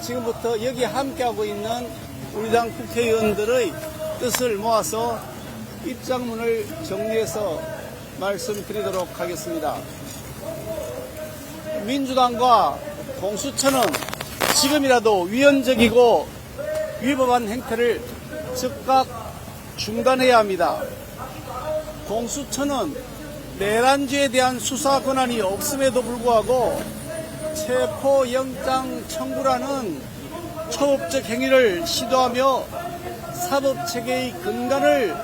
지금부터 여기 함께하고 있는 우리 당 국회의원들의 뜻을 모아서 입장문을 정리해서 말씀드리도록 하겠습니다. 민주당과 공수처는 지금이라도 위헌적이고 위법한 행태를 즉각 중단해야 합니다. 공수처는 내란죄에 대한 수사 권한이 없음에도 불구하고 체포영장 청구라는 초법적 행위를 시도하며 사법체계의 근간을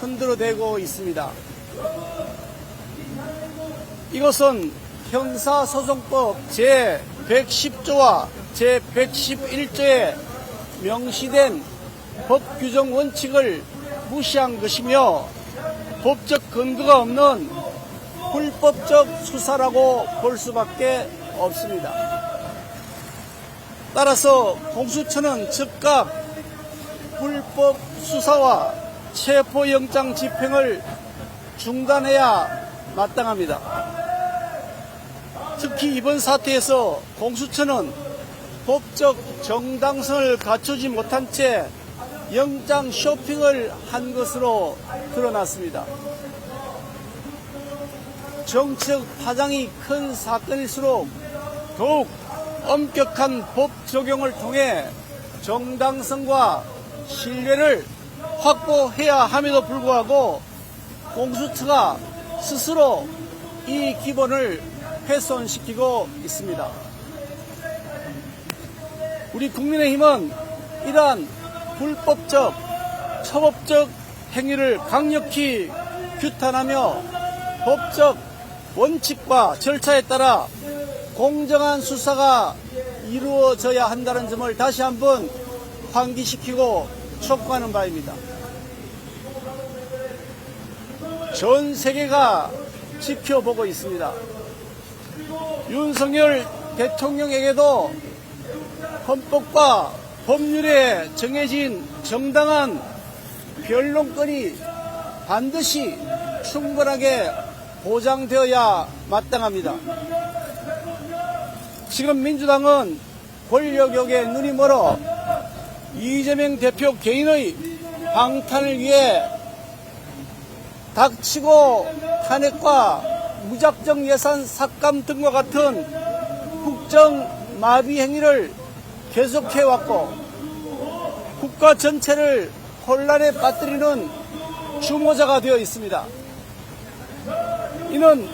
흔들어대고 있습니다. 이것은 형사소송법 제110조와 제111조에 명시된 법규정 원칙을 무시한 것이며 법적 근거가 없는 불법적 수사라고 볼 수밖에 없습니다. 따라서 공수처는 즉각 불법 수사와 체포영장 집행을 중단해야 마땅합니다. 특히 이번 사태에서 공수처는 법적 정당성을 갖추지 못한 채 영장 쇼핑을 한 것으로 드러났습니다. 정치적 파장이 큰 사건일수록 더욱 엄격한 법 적용을 통해 정당성과 신뢰를 확보해야 함에도 불구하고 공수처가 스스로 이 기본을 훼손시키고 있습니다. 우리 국민의힘은 이러한 불법적, 초법적 행위를 강력히 규탄하며 법적 원칙과 절차에 따라 공정한 수사가 이루어져야 한다는 점을 다시 한번 환기시키고 촉구하는 바입니다. 전 세계가 지켜보고 있습니다. 윤석열 대통령에게도 헌법과 법률에 정해진 정당한 변론권이 반드시 충분하게 보장되어야 마땅합니다. 지금 민주당은 권력욕에 눈이 멀어 이재명 대표 개인의 방탄을 위해 닥치고 탄핵과 무작정 예산 삭감 등과 같은 국정 마비 행위를 계속해왔고 국가 전체를 혼란에 빠뜨리는 주모자가 되어 있습니다. 이는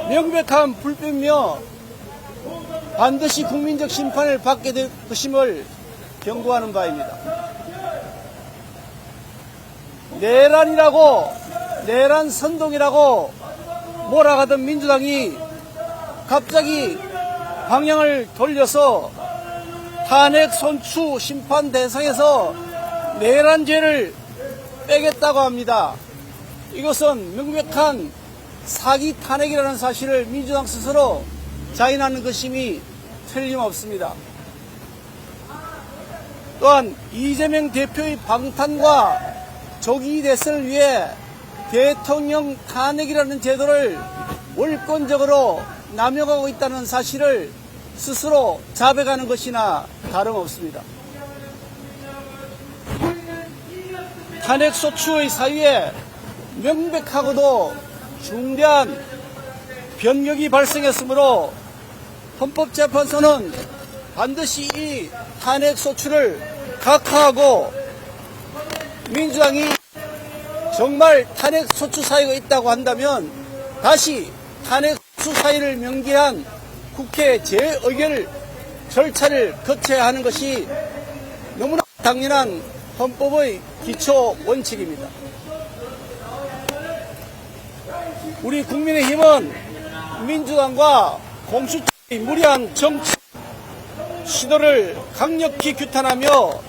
명백한 불법이며 반드시 국민적 심판을 받게 될 것임을 경고하는 바입니다. 내란 선동이라고 몰아가던 민주당이 갑자기 방향을 돌려서 탄핵 선추 심판 대상에서 내란죄를 빼겠다고 합니다. 이것은 명백한 사기 탄핵이라는 사실을 민주당 스스로 자인하는 것임이 틀림없습니다. 또한 이재명 대표의 방탄과 조기 대선을 위해 대통령 탄핵이라는 제도를 월권적으로 남용하고 있다는 사실을 스스로 자백하는 것이나 다름없습니다. 탄핵소추의 사유에 명백하고도 중대한 변경이 발생했으므로 헌법재판소는 반드시 이 탄핵소추를 각하하고 민주당이 정말 탄핵소추 사유가 있다고 한다면 다시 탄핵소추 사유를 명기한 국회 재의결 절차를 거쳐야 하는 것이 너무나 당연한 헌법의 기초 원칙입니다. 우리 국민의힘은 민주당과 공수처의 무리한 정치 시도를 강력히 규탄하며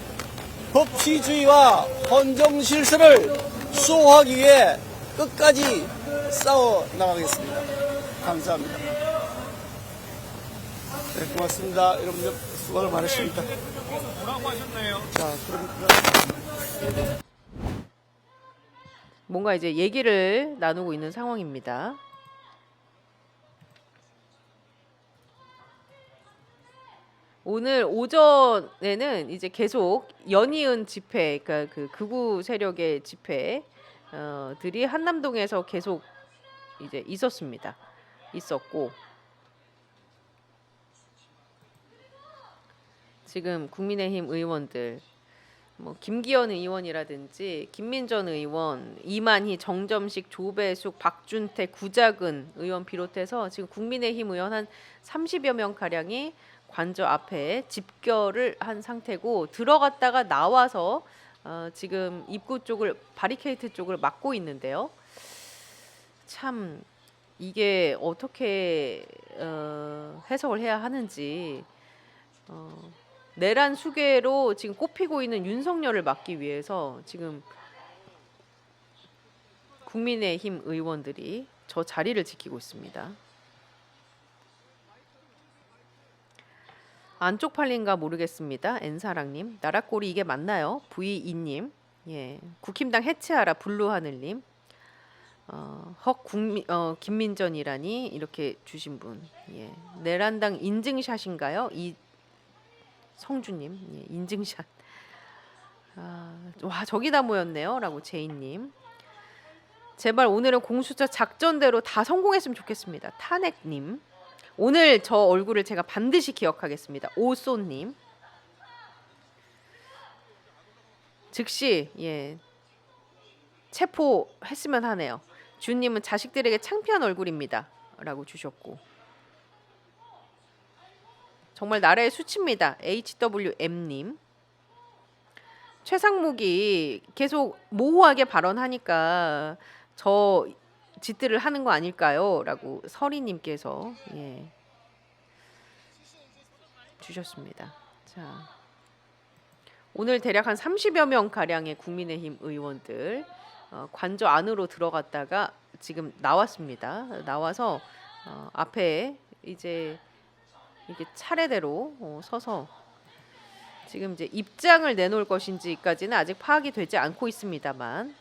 법치주의와 헌정질서를 수호하기 위해 끝까지 싸워 나가겠습니다. 감사합니다. 네, 고맙습니다. 여러분들 수고를 많으십니다. 뭐라고 하셨나요? 자, 그럼 뭔가 이제 얘기를 나누고 있는 상황입니다. 오늘 오전에는 이제 계속 연이은 집회, 그러니까 그 극우 세력의 집회들이 한남동에서 계속 이제 있었고 지금 국민의힘 의원들 뭐 김기현 의원이라든지 김민전 의원, 이만희, 정점식, 조배숙, 박준태, 구자근 의원 비롯해서 지금 국민의힘 의원 한 30여 명 가량이 관저 앞에 집결을 한 상태고 들어갔다가 나와서 지금 입구 쪽을 바리케이트 쪽을 막고 있는데요. 참 이게 어떻게 해석을 해야 하는지 내란 수괴로 지금 꼽히고 있는 윤석열을 막기 위해서 지금 국민의힘 의원들이 저 자리를 지키고 있습니다. 안쪽 팔린가 모르겠습니다. N사랑님, 나락골이 이게 맞나요? V2님, 예, 국힘당 해체하라 블루하늘님, 김민전이라니 이렇게 주신 분, 예, 내란당 인증샷인가요? 이 성주님, 예, 인증샷. 와 저기다 모였네요라고 제이님. 제발 오늘은 공수처 작전대로 다 성공했으면 좋겠습니다. 탄핵님. 오늘 저 얼굴을 제가 반드시 기억하겠습니다. 오쏘님. 즉시 예 체포했으면 하네요. 주님은 자식들에게 창피한 얼굴입니다. 라고 주셨고 정말 나라의 수치입니다. HWM님. 최상목이 계속 모호하게 발언하니까 저 짓들을 하는 거 아닐까요? 라고 서리님께서 예, 주셨습니다. 자, 오늘 대략 한 30여 명 가량의 국민의힘 의원들 관저 안으로 들어갔다가 지금 나왔습니다. 나와서 앞에 이제 이렇게 차례대로 서서 지금 이제 입장을 내놓을 것인지까지는 아직 파악이 되지 않고 있습니다만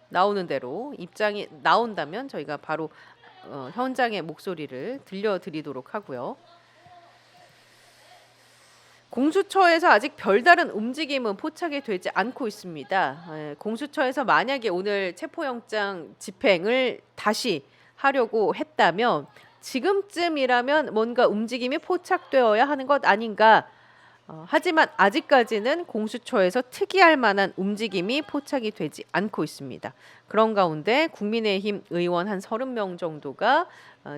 나오는 대로 입장이 나온다면 저희가 바로 현장의 목소리를 들려드리도록 하고요. 공수처에서 아직 별다른 움직임은 포착이 되지 않고 있습니다. 공수처에서 만약에 오늘 체포영장 집행을 다시 하려고 했다면 지금쯤이라면 뭔가 움직임이 포착되어야 하는 것 아닌가. 하지만 아직까지는 공수처에서 특이할 만한 움직임이 포착이 되지 않고 있습니다. 그런 가운데 국민의힘 의원 한 30명 정도가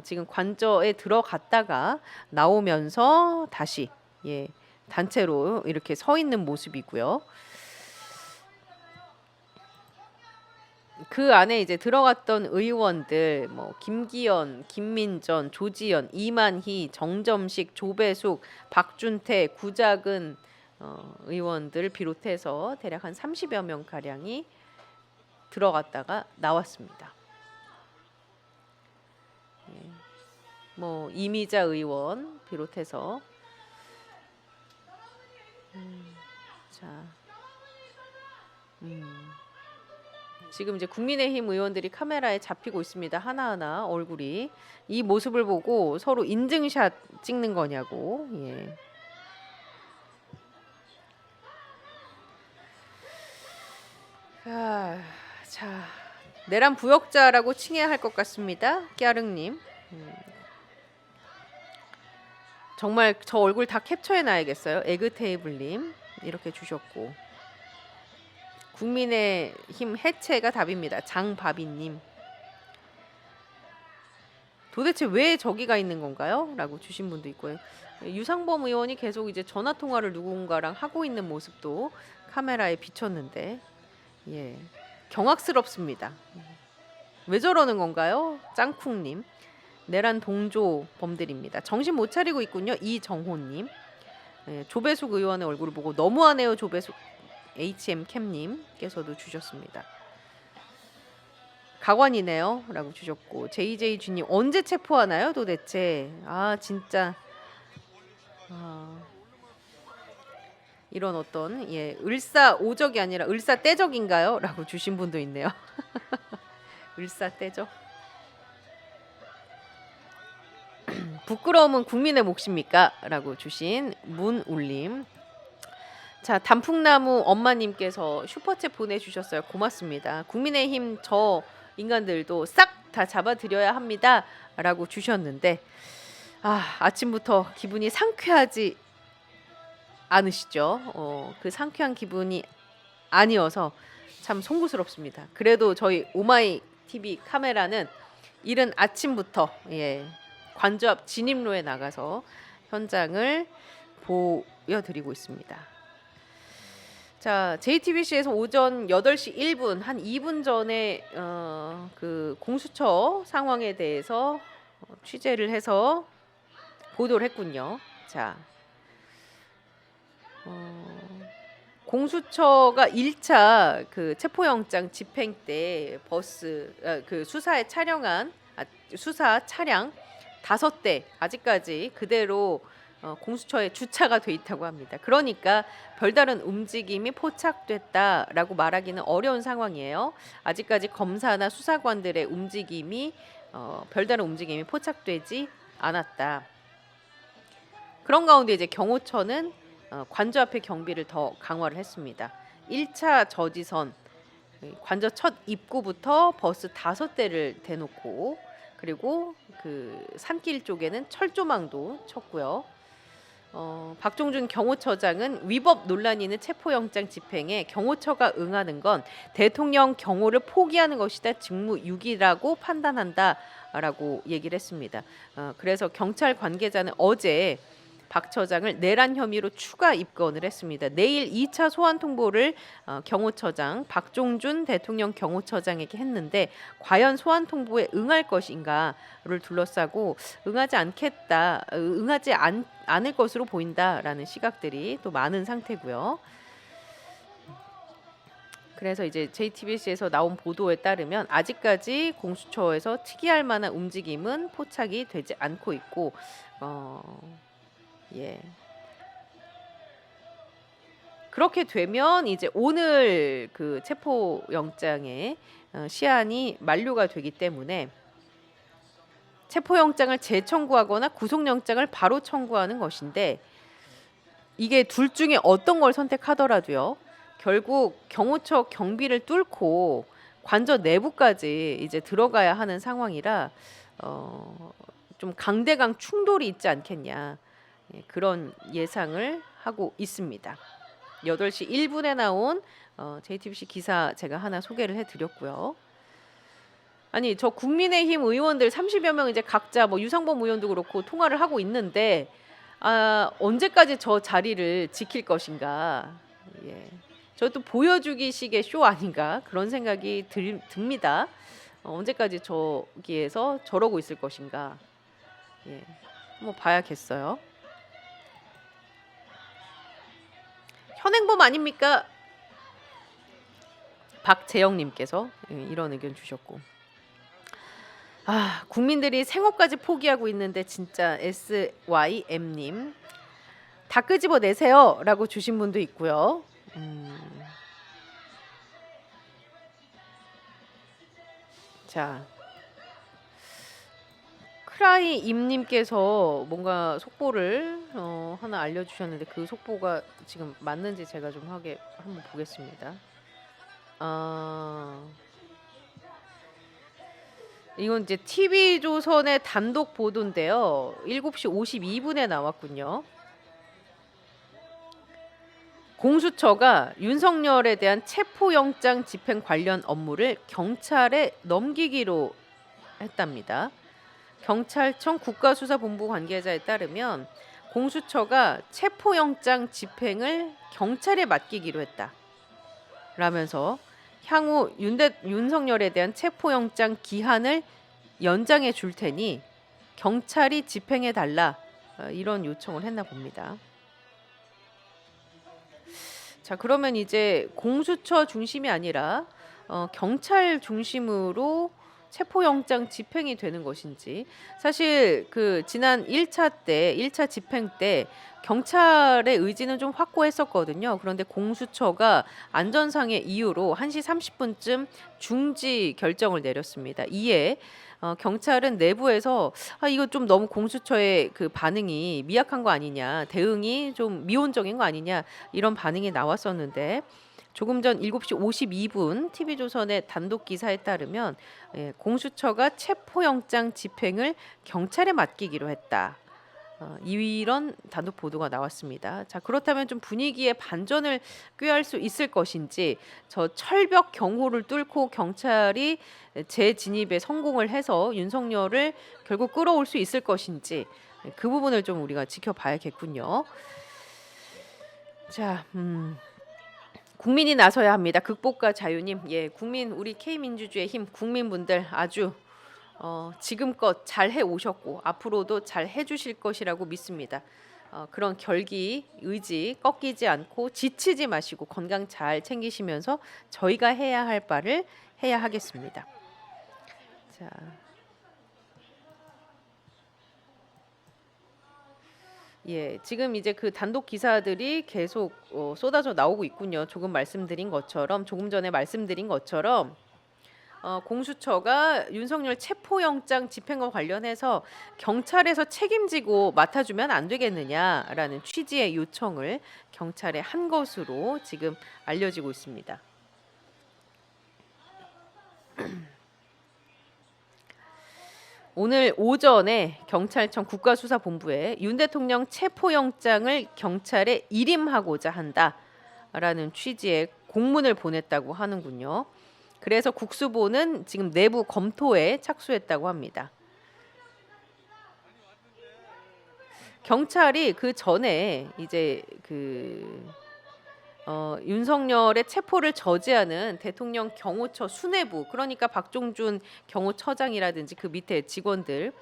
지금 관저에 들어갔다가 나오면서 다시 예, 단체로 이렇게 서 있는 모습이고요. 그 안에 이제 들어갔던 의원들 뭐 김기현, 김민전, 조지현, 이만희, 정점식, 조배숙, 박준태, 구자근 의원들 비롯해서 대략 한 30여 명 가량이 들어갔다가 나왔습니다. 예. 뭐 이미자 의원 비롯해서 자. 지금 이제 국민의힘 의원들이 카메라에 잡히고 있습니다. 하나하나 얼굴이 이 모습을 보고 서로 인증샷 찍는 거냐고. 예. 자, 내란 부역자라고 칭해야 할 것 같습니다. 깨아릉님. 정말 저 얼굴 다 캡처해 놔야겠어요. 에그테이블님 이렇게 주셨고. 국민의힘 해체가 답입니다. 장바비님. 도대체 왜 저기가 있는 건가요? 라고 주신 분도 있고요. 유상범 의원이 계속 이제 전화 통화를 누군가랑 하고 있는 모습도 카메라에 비쳤는데 예, 경악스럽습니다. 왜 저러는 건가요? 짱쿵님. 내란 동조 범들입니다. 정신 못 차리고 있군요. 이정호님. 예, 조배숙 의원의 얼굴을 보고 너무하네요. 조배숙. HM캠님께서도 주셨습니다. 가관이네요 라고 주셨고 JJ주님 언제 체포하나요 도대체. 진짜 이런 어떤 예 을사오적이 아니라 을사떼적인가요 라고 주신 분도 있네요. 을사떼적. 부끄러움은 국민의 몫입니까? 라고 주신 문울림. 자, 단풍나무 엄마님께서 슈퍼챗 보내주셨어요. 고맙습니다. 국민의힘 저 인간들도 싹 다 잡아드려야 합니다. 라고 주셨는데 아침부터 기분이 상쾌하지 않으시죠? 그 상쾌한 기분이 아니어서 참 송구스럽습니다. 그래도 저희 오마이 TV 카메라는 이른 아침부터 관저 앞 진입로에 나가서 현장을 보여드리고 있습니다. 자, JTBC에서 오전 8시 1분 한 2분 전에 그 공수처 상황에 대해서 취재를 해서 보도를 했군요. 자, 공수처가 1차 그 체포영장 집행 때 버스 그 수사 차량 5대 아직까지 그대로 공수처에 주차가 돼 있다고 합니다. 그러니까 별다른 움직임이 포착됐다라고 말하기는 어려운 상황이에요. 아직까지 검사나 수사관들의 움직임이 별다른 움직임이 포착되지 않았다. 그런 가운데 이제 경호처는 관저 앞의 경비를 더 강화를 했습니다. 1차 저지선 관저 첫 입구부터 버스 5대를 대놓고 그리고 그 산길 쪽에는 철조망도 쳤고요. 박종준 경호처장은 위법 논란이 있는 체포영장 집행에 경호처가 응하는 건 대통령 경호를 포기하는 것이다. 직무유기라고 판단한다라고 얘기를 했습니다. 그래서 경찰 관계자는 어제 박 처장을 내란 혐의로 추가 입건을 했습니다. 내일 2차 소환 통보를 경호처장 박종준 대통령 경호처장에게 했는데 과연 소환 통보에 응할 것인가를 둘러싸고 응하지 않을 것으로 보인다라는 시각들이 또 많은 상태고요. 그래서 이제 JTBC에서 나온 보도에 따르면 아직까지 공수처에서 특이할 만한 움직임은 포착이 되지 않고 있고 그렇게 되면 이제 오늘 그 체포 영장의 시한이 만료가 되기 때문에 체포 영장을 재청구하거나 구속 영장을 바로 청구하는 것인데 이게 둘 중에 어떤 걸 선택하더라도요. 결국 경호처 경비를 뚫고 관저 내부까지 이제 들어가야 하는 상황이라 좀 강대강 충돌이 있지 않겠냐. 그런 예상을 하고 있습니다. 8시 1분에 나온 JTBC 기사 제가 하나 소개를 해드렸고요. 아니 저 국민의힘 의원들 30여 명 이제 각자 뭐 유상범 의원도 그렇고 통화를 하고 있는데 언제까지 저 자리를 지킬 것인가. 저도 보여주기식의 쇼 아닌가 그런 생각이 듭니다. 언제까지 저기에서 저러고 있을 것인가. 한번 봐야겠어요. 현행범 아닙니까? 박재영님께서 이런 의견 주셨고 국민들이 생업까지 포기하고 있는데 진짜 SYM님 다 끄집어내세요 라고 주신 분도 있고요. 자 크라이 임님께서 뭔가 속보를 하나 알려주셨는데 그 속보가 지금 맞는지 제가 좀 한번 보겠습니다. 이건 이제 TV조선의 단독 보도인데요. 7시 52분에 나왔군요. 공수처가 윤석열에 대한 체포영장 집행 관련 업무를 경찰에 넘기기로 했답니다. 경찰청 국가수사본부 관계자에 따르면 공수처가 체포영장 집행을 경찰에 맡기기로 했다. 라면서 향후 윤석열에 대한 체포영장 기한을 연장해 줄 테니 경찰이 집행해 달라 이런 요청을 했나 봅니다. 자 그러면 이제 공수처 중심이 아니라 경찰 중심으로 체포영장 집행이 되는 것인지. 사실 그 지난 1차 집행 때 경찰의 의지는 좀 확고했었거든요. 그런데 공수처가 안전상의 이유로 1시 30분쯤 중지 결정을 내렸습니다. 이에 경찰은 내부에서 이거 좀 너무 공수처의 그 반응이 미약한 거 아니냐, 대응이 좀 미온적인 거 아니냐, 이런 반응이 나왔었는데, 조금 전 7시 52분 TV조선의 단독 기사에 따르면 공수처가 체포영장 집행을 경찰에 맡기기로 했다. 이런 단독 보도가 나왔습니다. 자, 그렇다면 좀 분위기에 반전을 꾀할 수 있을 것인지, 저 철벽 경호를 뚫고 경찰이 재진입에 성공을 해서 윤석열을 결국 끌어올 수 있을 것인지, 그 부분을 좀 우리가 지켜봐야겠군요. 자, 국민이 나서야 합니다. 극복과 자유님, 국민, 우리 K민주주의 힘 국민분들 아주 지금껏 잘 해오셨고 앞으로도 잘 해주실 것이라고 믿습니다. 그런 결기, 의지 꺾이지 않고 지치지 마시고 건강 잘 챙기시면서 저희가 해야 할 바를 해야 하겠습니다. 자, 지금 이제 그 단독 기사들이 계속 쏟아져 나오고 있군요. 조금 전에 말씀드린 것처럼 공수처가 윤석열 체포영장 집행과 관련해서 경찰에서 책임지고 맡아주면 안 되겠느냐라는 취지의 요청을 경찰에 한 것으로 지금 알려지고 있습니다. 오늘 오전에 경찰청 국가수사본부에 윤 대통령 체포영장을 경찰에 일임하고자 한다라는 취지의 공문을 보냈다고 하는군요. 그래서 국수본은 지금 내부 검토에 착수했다고 합니다. 경찰이 그 전에 이제 윤석열의 체포를 저지하는 대통령 경호처 수뇌부, 그러니까 박종준 경호처장이라든지 그 밑에 직원들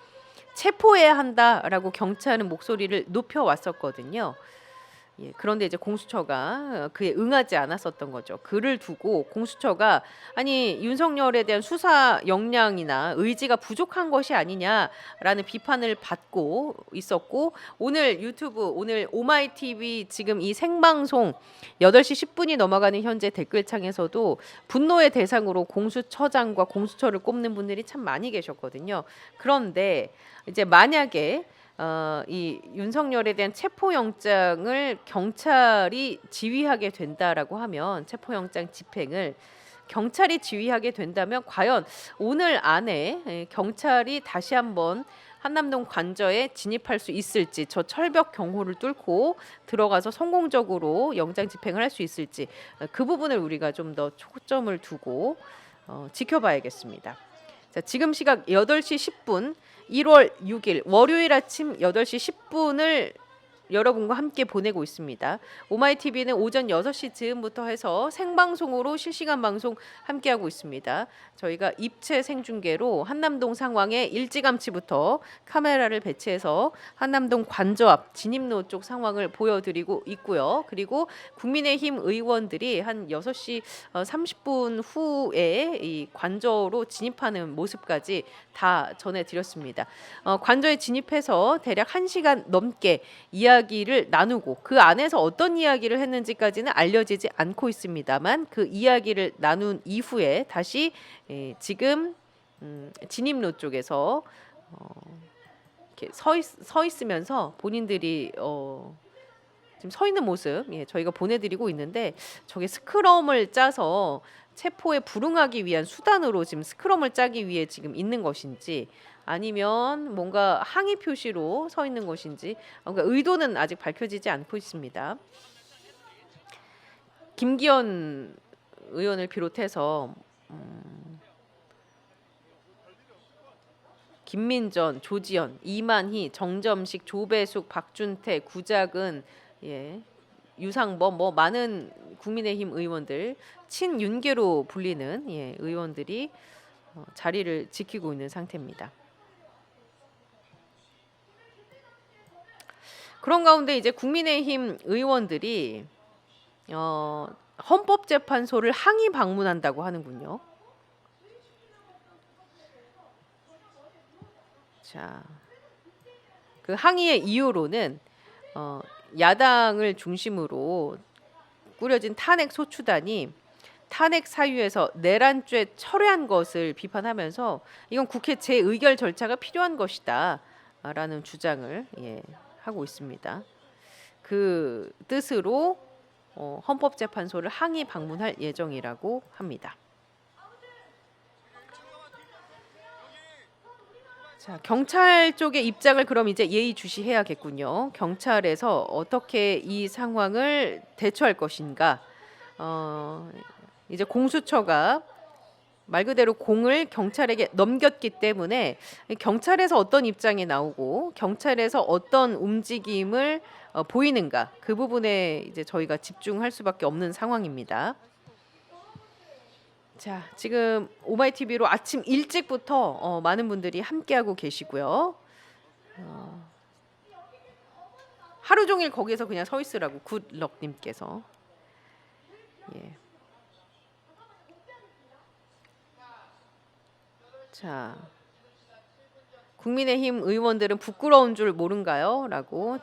체포해야 한다라고 경찰은 목소리를 높여왔었거든요. 그런데 이제 공수처가 그에 응하지 않았었던 거죠. 그를 두고 공수처가 윤석열에 대한 수사 역량이나 의지가 부족한 것이 아니냐라는 비판을 받고 있었고, 오늘 유튜브, 오늘 오마이TV 지금 이 생방송 8시 10분이 넘어가는 현재 댓글창에서도 분노의 대상으로 공수처장과 공수처를 꼽는 분들이 참 많이 계셨거든요. 그런데 이제 만약에 이 윤석열에 대한 체포영장을 경찰이 지휘하게 된다라고 하면, 체포영장 집행을 경찰이 지휘하게 된다면 과연 오늘 안에 경찰이 다시 한번 한남동 관저에 진입할 수 있을지, 저 철벽 경호를 뚫고 들어가서 성공적으로 영장 집행을 할 수 있을지, 그 부분을 우리가 좀 더 초점을 두고 지켜봐야겠습니다. 자, 지금 시각 8시 10분 1월 6일 월요일 아침 8시 10분을 여러분과 함께 보내고 있습니다. 오마이TV는 오전 6시 즈음부터 해서 생방송으로 실시간 방송 함께하고 있습니다. 저희가 입체 생중계로 한남동 상황의 일찌감치부터 카메라를 배치해서 한남동 관저 앞 진입로 쪽 상황을 보여드리고 있고요. 그리고 국민의힘 의원들이 한 6시 30분 후에 이 관저로 진입하는 모습까지 다 전해드렸습니다. 관저에 진입해서 대략 1시간 넘게 이야기를 나누고, 그 안에서 어떤 이야기를 했는지까지는 알려지지 않고 있습니다만, 그 이야기를 나눈 이후에 다시 지금 진입로 쪽에서 이렇게 서 있으면서 본인들이 지금 서 있는 모습 저희가 보내드리고 있는데, 저게 스크럼을 짜서 체포에 불응하기 위한 수단으로 지금 스크럼을 짜기 위해 지금 있는 것인지, 아니면 뭔가 항의 표시로 서 있는 것인지, 그러니까 의도는 아직 밝혀지지 않고 있습니다. 김기현 의원을 비롯해서 김민전, 조지현, 이만희, 정점식, 조배숙, 박준태, 구자근, 유상범, 많은 국민의힘 의원들, 친윤계로 불리는 의원들이 자리를 지키고 있는 상태입니다. 그런 가운데 이제 국민의힘 의원들이 헌법재판소를 항의 방문한다고 하는군요. 자, 그 항의의 이유로는 야당을 중심으로 꾸려진 탄핵 소추단이 탄핵 사유에서 내란죄 철회한 것을 비판하면서 이건 국회 재의결 절차가 필요한 것이다라는 주장을 하고 있습니다. 그 뜻으로 헌법재판소를 항의 방문할 예정이라고 합니다. 자, 경찰 쪽의 입장을 그럼 이제 예의주시해야겠군요. 경찰에서 어떻게 이 상황을 대처할 것인가? 이제 공수처가 말 그대로 공을 경찰에게 넘겼기 때문에 경찰에서 어떤 입장이 나오고 경찰에서 어떤 움직임을 보이는가 그 부분에 이제 저희가 집중할 수밖에 없는 상황입니다. 자, 지금 오마이TV로 아침 일찍부터 많은 분들이 함께하고 계시고요. 하루 종일 거기에서 그냥 서 있으라고 굿럭님께서. 예. 자, 국민의힘 의원들은 부끄러운 줄 모른가요? 라고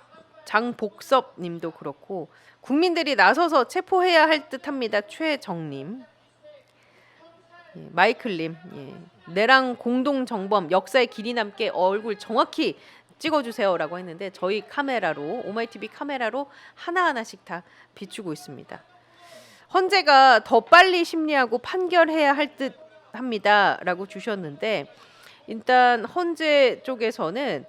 장복섭님도 그렇고 국민들이 나서서 체포해야 할 듯합니다. 최정님. 예, 마이클님, 내랑 공동 정범 역사의 길이 남게 얼굴 정확히 찍어주세요라고 했는데 저희 카메라로 오마이TV 카메라로 하나하나씩 다 비추고 있습니다. 헌재가 더 빨리 심리하고 판결해야 할 듯합니다라고 주셨는데 일단 헌재 쪽에서는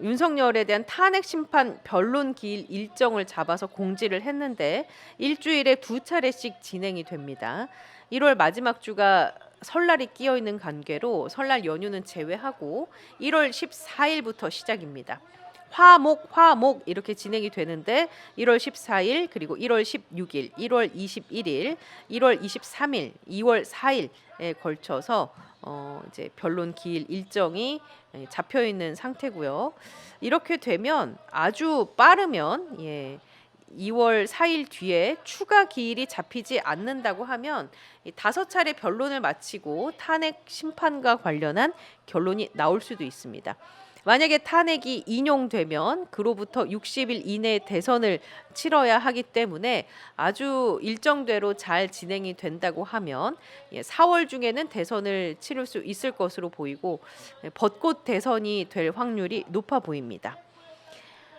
윤석열에 대한 탄핵 심판 변론 기일 일정을 잡아서 공지를 했는데 일주일에 2차례씩 진행이 됩니다. 1월 마지막 주가 설날이 끼어 있는 관계로 설날 연휴는 제외하고 1월 14일부터 시작입니다. 화목 이렇게 진행이 되는데 1월 14일 그리고 1월 16일, 1월 21일, 1월 23일, 2월 4일에 걸쳐서 이제 변론 기일 일정이 잡혀 있는 상태고요. 이렇게 되면 아주 빠르면 2월 4일 뒤에 추가 기일이 잡히지 않는다고 하면 5차례 변론을 마치고 탄핵 심판과 관련한 결론이 나올 수도 있습니다. 만약에 탄핵이 인용되면 그로부터 60일 이내에 대선을 치러야 하기 때문에 아주 일정대로 잘 진행이 된다고 하면 4월 중에는 대선을 치를 수 있을 것으로 보이고 벚꽃 대선이 될 확률이 높아 보입니다.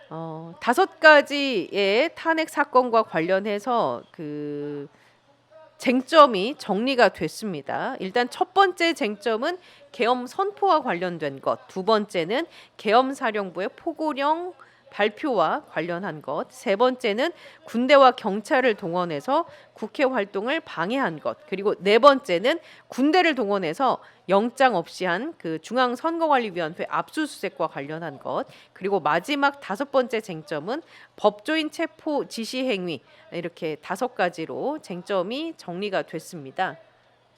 5가지의 탄핵 사건과 관련해서 그 쟁점이 정리가 됐습니다. 일단 첫 번째 쟁점은 계엄 선포와 관련된 것, 두 번째는 계엄 사령부의 포고령 발표와 관련한 것, 세 번째는 군대와 경찰을 동원해서 국회 활동을 방해한 것, 그리고 네 번째는 군대를 동원해서 영장 없이 한 그 중앙선거관리위원회 압수수색과 관련한 것, 그리고 마지막 5번째 쟁점은 법조인 체포 지시 행위, 이렇게 5가지로 쟁점이 정리가 됐습니다.